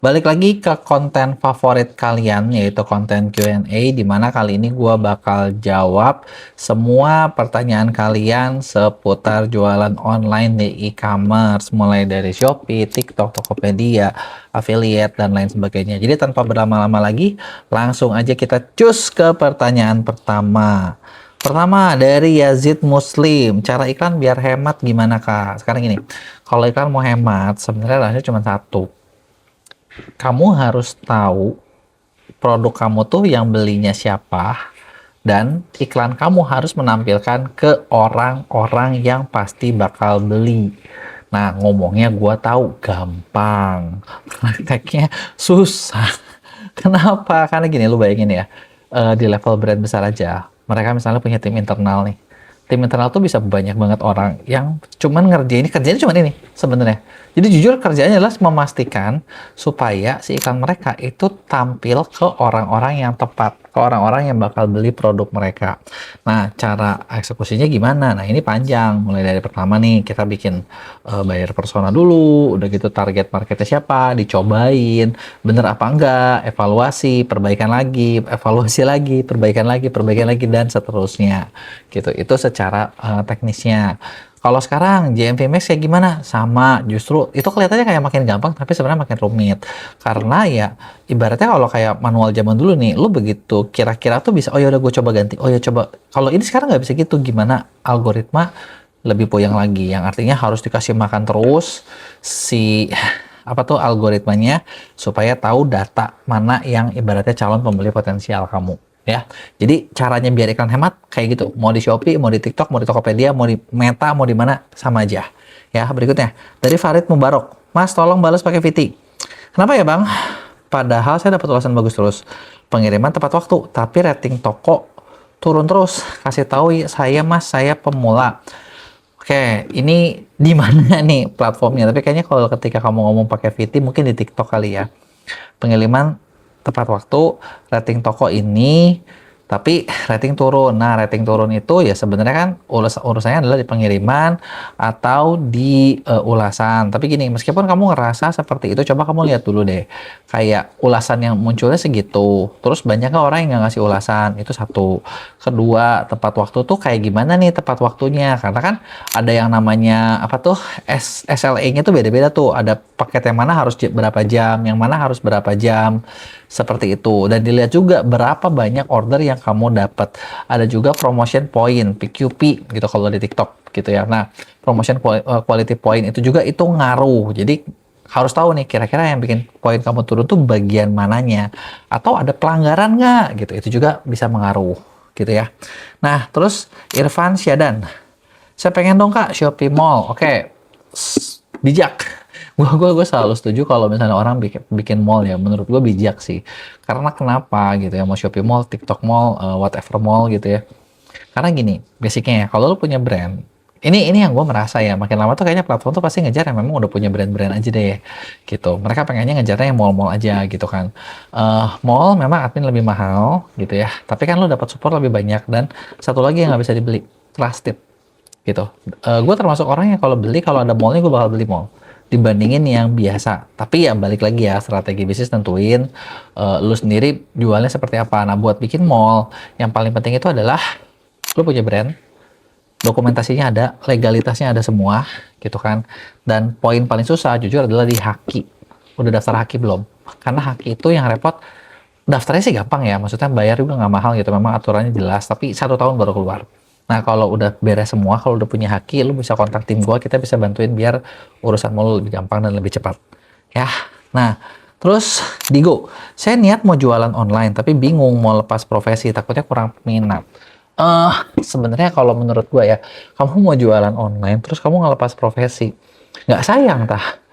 Balik lagi ke konten favorit kalian, yaitu konten Q&A, di mana kali ini gue bakal jawab semua pertanyaan kalian seputar jualan online di e-commerce, mulai dari Shopee, TikTok, Tokopedia, affiliate, dan lain sebagainya. Jadi tanpa berlama-lama lagi, langsung aja kita cus ke pertanyaan pertama. Pertama dari Yazid Muslim, cara iklan biar hemat gimana Kak? Sekarang gini, kalau iklan mau hemat, sebenarnya rasanya cuma satu. Kamu harus tahu produk kamu tuh yang belinya siapa, dan iklan kamu harus menampilkan ke orang-orang yang pasti bakal beli. Nah, ngomongnya gua tahu gampang, prakteknya susah. Kenapa? Karena gini, lu bayangin ya, di level brand besar aja, mereka misalnya punya tim internal nih. Tim internal tuh bisa banyak banget orang yang cuman kerjanya cuman ini sebenarnya. Jadi jujur kerjanya adalah memastikan supaya si iklan mereka itu tampil ke orang-orang yang tepat, ke orang-orang yang bakal beli produk mereka. Nah, cara eksekusinya gimana? Nah, ini panjang. Mulai dari pertama nih, kita bikin buyer persona dulu, udah gitu target marketnya siapa, dicobain, bener apa enggak, evaluasi, perbaikan lagi, evaluasi lagi, perbaikan lagi, dan seterusnya. Gitu. Itu secara teknisnya. Kalau sekarang JMP Max kayak gimana? Sama, justru itu kelihatannya kayak makin gampang, tapi sebenarnya makin rumit. Karena ya ibaratnya kalau kayak manual zaman dulu nih, lu begitu kira-kira tuh bisa, oh ya udah gue coba ganti, oh ya coba. Kalau ini sekarang nggak bisa gitu, gimana algoritma lebih puyeng lagi, yang artinya harus dikasih makan terus si apa tuh algoritmanya supaya tahu data mana yang ibaratnya calon pembeli potensial kamu. Ya, jadi caranya biar iklan hemat kayak gitu. Mau di Shopee, mau di TikTok, mau di Tokopedia, mau di Meta, mau di mana sama aja. Ya, berikutnya dari Farid Mubarok. Mas, tolong balas pakai VT. Kenapa ya, Bang? Padahal saya dapat ulasan bagus terus. Pengiriman tepat waktu, tapi rating toko turun terus. Kasih tahu ya, saya Mas, saya pemula. Oke, ini di mana nih platformnya? Tapi kayaknya kalau ketika kamu ngomong pakai VT, mungkin di TikTok kali ya. Pengiriman tepat waktu, rating toko ini, tapi rating turun. Nah, rating turun itu ya sebenarnya kan urusannya adalah di pengiriman atau di ulasan. Tapi gini, meskipun kamu ngerasa seperti itu, coba kamu lihat dulu deh. Kayak ulasan yang munculnya segitu. Terus banyaknya orang yang nggak ngasih ulasan. Itu satu. Kedua, tepat waktu tuh kayak gimana nih tepat waktunya? Karena kan ada yang namanya apa tuh SLA-nya tuh beda-beda tuh. Ada paket yang mana harus berapa jam, yang mana harus berapa jam. Seperti itu. Dan dilihat juga berapa banyak order yang kamu dapat. Ada juga promotion point, PQP gitu kalau di TikTok gitu ya. Nah, promotion quality point itu juga itu ngaruh. Jadi harus tahu nih kira-kira yang bikin poin kamu turun tuh bagian mananya. Atau ada pelanggaran nggak gitu. Itu juga bisa mengaruh gitu ya. Nah, terus Irfan Syadan. Saya pengen dong Kak Shopee Mall. Oke. Bijak. Gue selalu setuju kalau misalnya orang bikin mall ya, menurut gue bijak sih. Karena kenapa gitu ya, mau Shopee Mall, TikTok Mall, whatever mall gitu ya. Karena gini, basicnya ya, kalau lu punya brand, ini yang gue merasa ya, makin lama tuh kayaknya platform tuh pasti ngejar yang memang udah punya brand-brand aja deh, gitu. Mereka pengennya ngejarnya yang mall-mall aja gitu kan. Mall memang admin lebih mahal gitu ya, tapi kan lu dapat support lebih banyak, dan satu lagi yang nggak bisa dibeli, trusted gitu. Gue termasuk orang yang kalau beli, kalau ada mallnya gue bakal beli mall dibandingin yang biasa. Tapi ya balik lagi ya, strategi bisnis tentuin lu sendiri jualnya seperti apa. Nah, buat bikin mall, yang paling penting itu adalah lu punya brand, dokumentasinya ada, legalitasnya ada semua, gitu kan. Dan poin paling susah jujur adalah di Haki. Udah daftar Haki belum? Karena Haki itu yang repot, daftarnya sih gampang ya, maksudnya bayar juga nggak mahal gitu, memang aturannya jelas, tapi 1 tahun baru keluar. Nah, kalau udah beres semua, kalau udah punya Haki, lu bisa kontak tim gua, kita bisa bantuin biar urusan lu lebih gampang dan lebih cepat. Ya, nah, terus Digo, saya niat mau jualan online, tapi bingung mau lepas profesi, takutnya kurang minat. Sebenarnya kalau menurut gua ya, kamu mau jualan online, terus kamu ngelepas profesi, nggak sayang tah?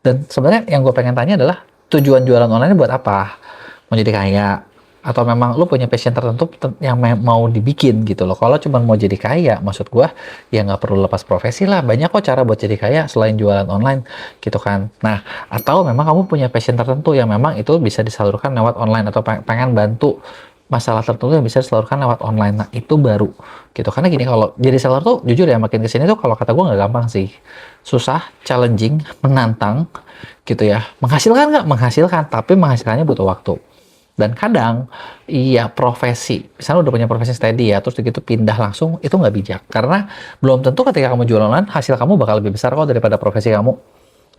Dan sebenarnya yang gue pengen tanya adalah tujuan jualan online buat apa? Mau jadi kaya? Atau memang lu punya passion tertentu yang mau dibikin gitu loh. Kalau cuma mau jadi kaya, maksud gue ya nggak perlu lepas profesi lah. Banyak kok cara buat jadi kaya selain jualan online gitu kan. Nah, atau memang kamu punya passion tertentu yang memang itu bisa disalurkan lewat online, atau pengen bantu masalah tertentu yang bisa disalurkan lewat online. Nah, itu baru gitu. Karena gini, kalau jadi seller tuh jujur ya, makin kesini tuh kalau kata gue nggak gampang sih. Susah, challenging, menantang gitu ya. Menghasilkan nggak? Menghasilkan, tapi menghasilkannya butuh waktu. Dan kadang, iya profesi, misalnya udah punya profesi steady ya, terus begitu pindah langsung, itu nggak bijak. Karena belum tentu ketika kamu jualan online, hasil kamu bakal lebih besar kok daripada profesi kamu.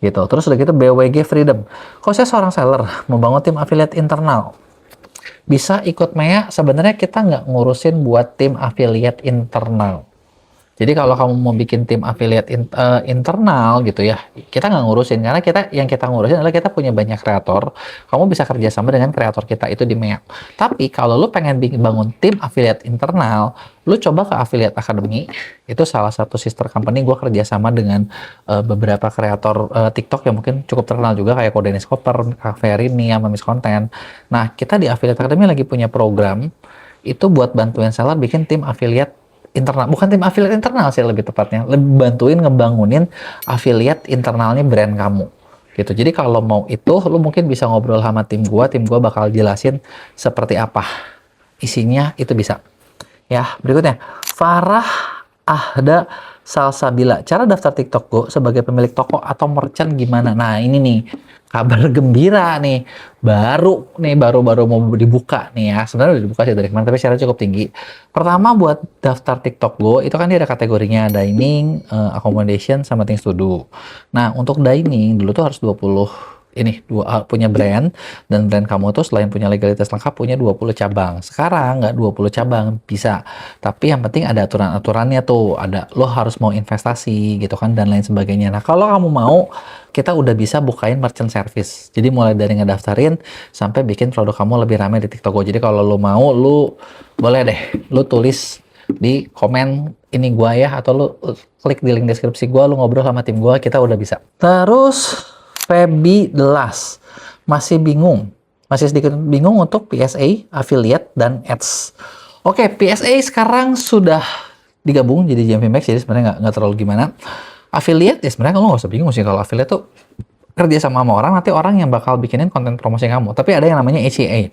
Gitu. Terus udah gitu BWG Freedom. Kalau saya seorang seller, membangun tim affiliate internal, bisa ikut MEA, sebenarnya kita nggak ngurusin buat tim affiliate internal. Jadi kalau kamu mau bikin tim affiliate internal gitu ya, kita nggak ngurusin karena yang kita ngurusin adalah kita punya banyak kreator. Kamu bisa kerjasama dengan kreator kita itu di MEA. Tapi kalau lu pengen bangun tim affiliate internal, lu coba ke Affiliate Academy. Itu salah satu sister company gue kerjasama dengan beberapa kreator TikTok yang mungkin cukup terkenal juga kayak Kodenis Koper, Kak Ferini, sama Miss Content. Nah, kita di Affiliate Academy lagi punya program itu buat bantuin seller bikin tim affiliate internal, bukan tim affiliate internal sih lebih tepatnya, lebih bantuin ngebangunin affiliate internalnya brand kamu gitu. Jadi kalau mau itu, lu mungkin bisa ngobrol sama tim gua bakal jelasin seperti apa isinya, itu bisa. Ya, berikutnya Farah Ahda Salsabila, cara daftar TikTok Go sebagai pemilik toko atau merchant gimana? Nah, ini nih kabar gembira nih, baru mau dibuka nih ya. Sebenarnya udah dibuka sih dari kemarin, tapi syaratnya cukup tinggi. Pertama, buat daftar TikTok Go itu kan dia ada kategorinya dining, accommodation, sama things to do. Nah, untuk dining dulu tuh harus 20 punya brand, dan brand kamu tuh selain punya legalitas lengkap punya 20 cabang. Sekarang nggak 20 cabang bisa, tapi yang penting ada aturan-aturannya tuh, ada lo harus mau investasi gitu kan dan lain sebagainya. Nah, kalau kamu mau, kita udah bisa bukain merchant service. Jadi mulai dari ngedaftarin sampai bikin produk kamu lebih ramai di TikTok Go. Jadi kalau lo mau, lo boleh deh lo tulis di komen ini gua ya, atau lo klik di link deskripsi gua, lo ngobrol sama tim gua, kita udah bisa. Terus Feby Delas masih sedikit bingung untuk PSA, affiliate, dan ads. Oke, PSA sekarang sudah digabung jadi JMP Max, jadi sebenarnya nggak terlalu gimana. Affiliate ya sebenarnya kamu nggak usah bingung sih, kalau affiliate tuh kerja sama orang, nanti orang yang bakal bikinin konten promosi kamu. Tapi ada yang namanya ACA,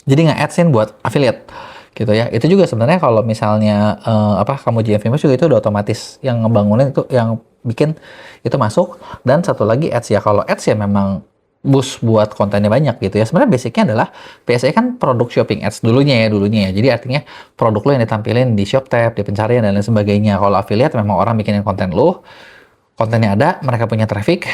jadi nggak adsin buat affiliate gitu ya. Itu juga sebenarnya kalau misalnya kamu JMP Max juga itu udah otomatis yang ngebangunin itu, yang bikin itu masuk. Dan satu lagi ads ya, kalau ads ya memang boost buat kontennya banyak gitu ya. Sebenarnya basicnya adalah PSA kan produk shopping ads dulunya ya. Jadi artinya produk lo yang ditampilin di ShopTab, di pencarian dan lain sebagainya. Kalau affiliate memang orang bikinin konten lo, kontennya ada, mereka punya traffic,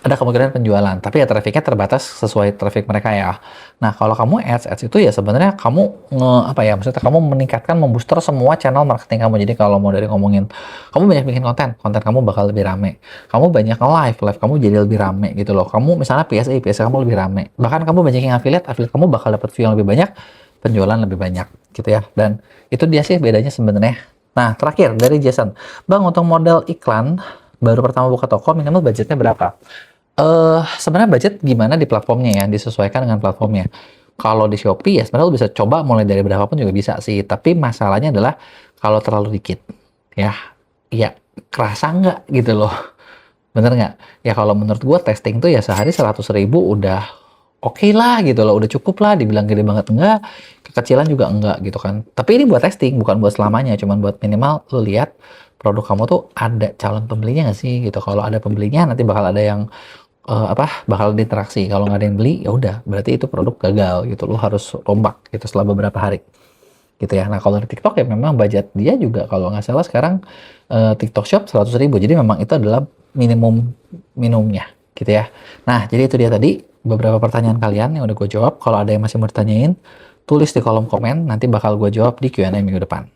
ada kemungkinan penjualan, tapi ya trafficnya terbatas sesuai traffic mereka ya. Nah, kalau kamu ads itu ya sebenarnya kamu maksudnya kamu meningkatkan, membooster semua channel marketing kamu. Jadi kalau mau dari ngomongin kamu banyak bikin konten kamu bakal lebih rame. Kamu banyak live kamu jadi lebih rame gitu loh. Kamu misalnya PSA kamu lebih rame. Bahkan kamu banyak yang affiliate kamu bakal dapat view yang lebih banyak, penjualan lebih banyak gitu ya. Dan itu dia sih bedanya sebenarnya. Nah, terakhir dari Jason, Bang, untuk model iklan baru pertama buka toko minimal budgetnya berapa? Sebenarnya budget gimana di platformnya ya, disesuaikan dengan platformnya. Kalau di Shopee ya sebenarnya lo bisa coba mulai dari berapapun juga bisa sih, tapi masalahnya adalah kalau terlalu dikit ya kerasa nggak gitu loh, bener nggak? Ya kalau menurut gue testing tuh ya sehari 100.000 udah oke lah gitu loh, udah cukup lah. Dibilang gede banget enggak, kekecilan juga enggak gitu kan. Tapi ini buat testing, bukan buat selamanya, cuman buat minimal lo lihat produk kamu tuh ada calon pembelinya nggak sih gitu. Kalau ada pembelinya nanti bakal ada yang bakal diinteraksi. Kalau nggak ada yang beli ya udah berarti itu produk gagal gitu. Lo harus rombak gitu setelah beberapa hari gitu ya. Nah, kalau di TikTok ya memang budget dia juga kalau nggak salah sekarang TikTok Shop 100.000, jadi memang itu adalah minimumnya gitu ya. Nah, jadi itu dia tadi beberapa pertanyaan kalian yang udah gue jawab. Kalau ada yang masih mau ditanyain, tulis di kolom komen, nanti bakal gue jawab di Q&A minggu depan.